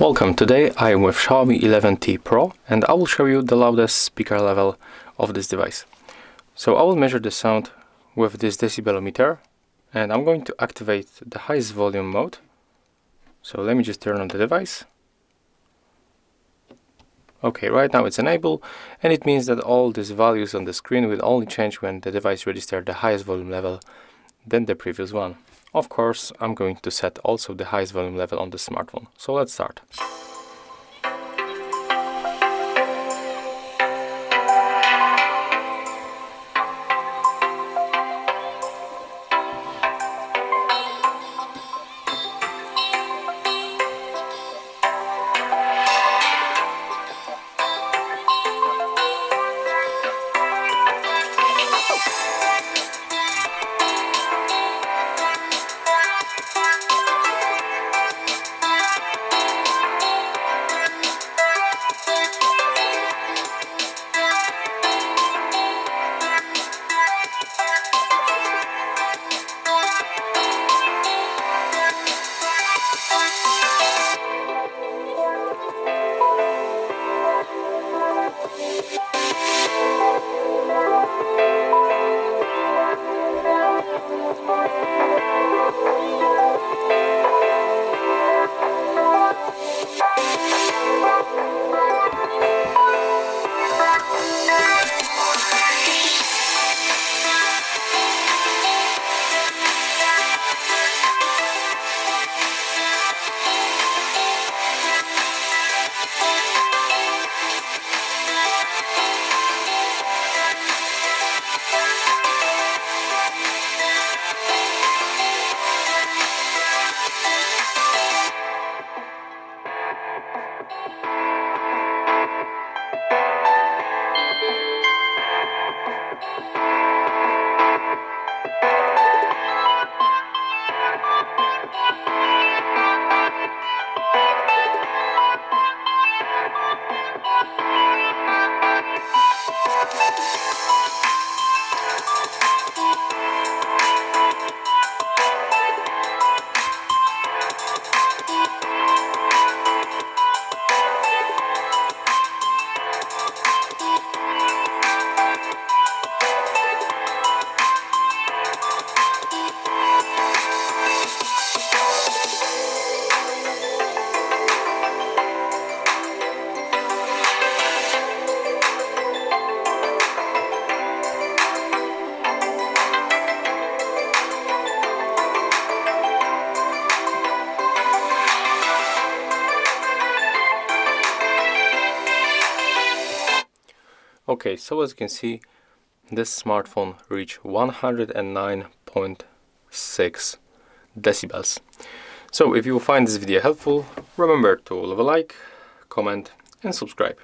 Welcome, today I am with Xiaomi 11T Pro and I will show you the loudest speaker level of this device. So I will measure the sound with this decibel meter and I'm going to activate the highest volume mode. So let me just turn on the device. Okay, right now it's enabled and it means that all these values on the screen will only change when the device registers the highest volume level than the previous one. Of course, I'm going to set also the highest volume level on the smartphone. So let's start. Okay, so as you can see, this smartphone reached 109.6 decibels. So if you find this video helpful, remember to leave a like, comment and subscribe.